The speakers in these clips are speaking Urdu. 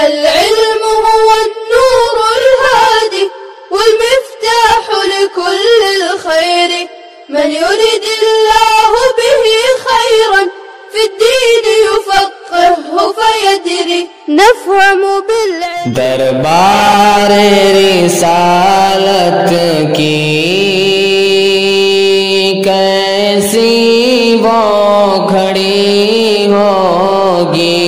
العلم هو النور الهادي والمفتاح لكل الخير، من يرد الله به خيرا في الدين يفقهه فيدري نفهم بالعلم. دربار رسالت کی کیسی وہ کھڑی ہوگی،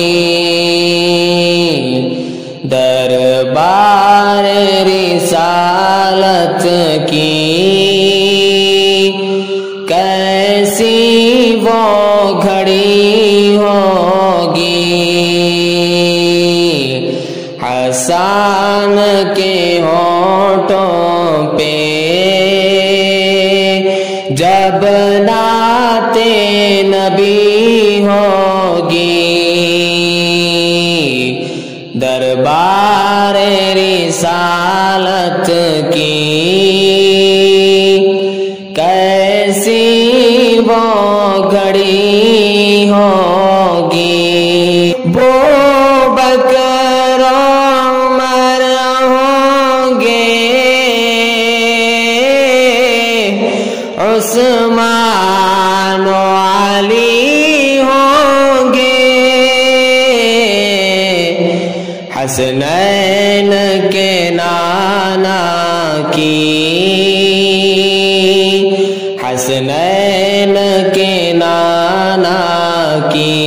دربار رسالت کی کیسی وہ کھڑی ہوگی، حسان کے ہونٹوں پہ جب نعت نبی ہوگی، دربار رسالت کی کیسی وہ گھڑی ہوگی، بکر عمر ہوں گے، عثمان و علی ہوں گے، حسنین کے نانا کی، حسنین کے نانا کی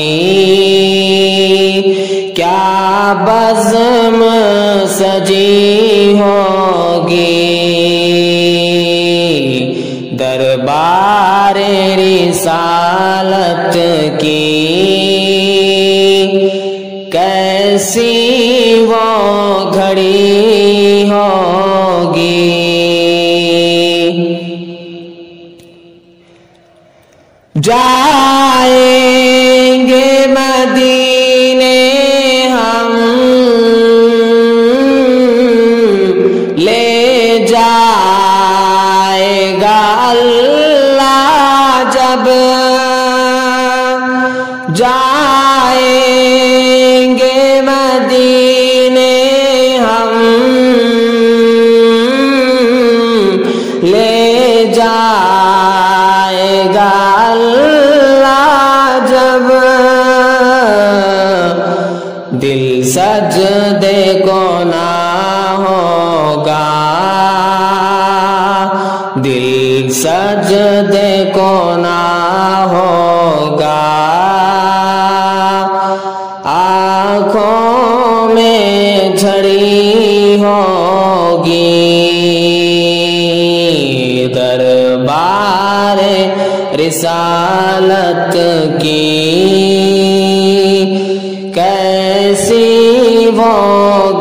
کیا بزم سجی ہوگی، دربار رسالت کی کیسی وہ گھڑی ہوگی، جائیں گے مدینے ہم، لے جائے گا اللہ جب، جائیں گے مدینے ہم، لے جائے گا اللہ جب، دل سجدے کو نہ ہوگا، دل سجدے کو نہ ہوگا، آنکھوں میں جھڑی ہوگی، دربار رسالت کی کیسی وہ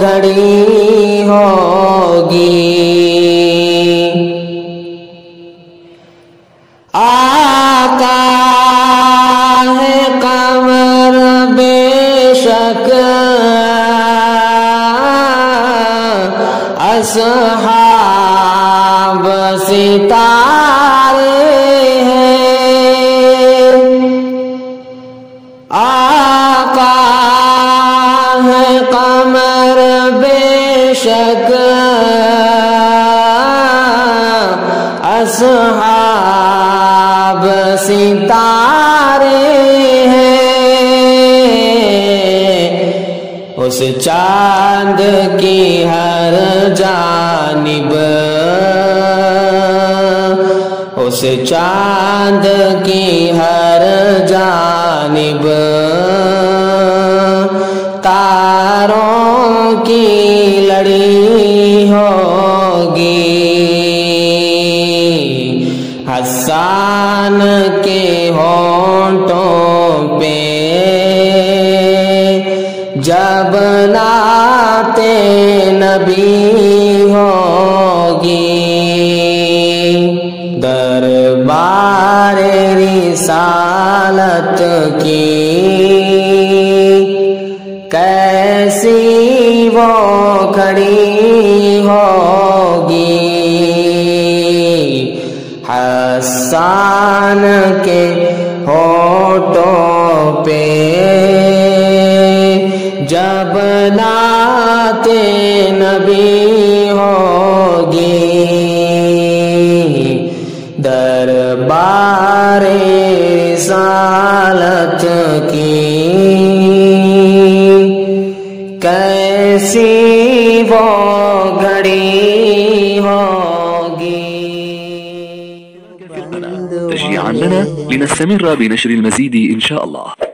گھڑی ہوگی، آقا ہے قمر بے شک، اصحاب ستارے ہیں، آقا ہے قمر بے شک، اصحاب ستارے ہیں، اس چاند کی ہر جانب، اس چاند کی ہر جانب تاروں کی لڑی ہوگی، حسان کے ہونٹوں پہ جب نعت نبی ہوگی، دربار رسالت کی کیسی وہ کھڑی ہوگی، حسان کے ہونٹوں پہ جب نعت نبی ہوگی دربار رسالت کی کیسی وہ گھڑی ہوگی. تشجيعا لنا لنستمر بنشر المزيد إن شاء الله.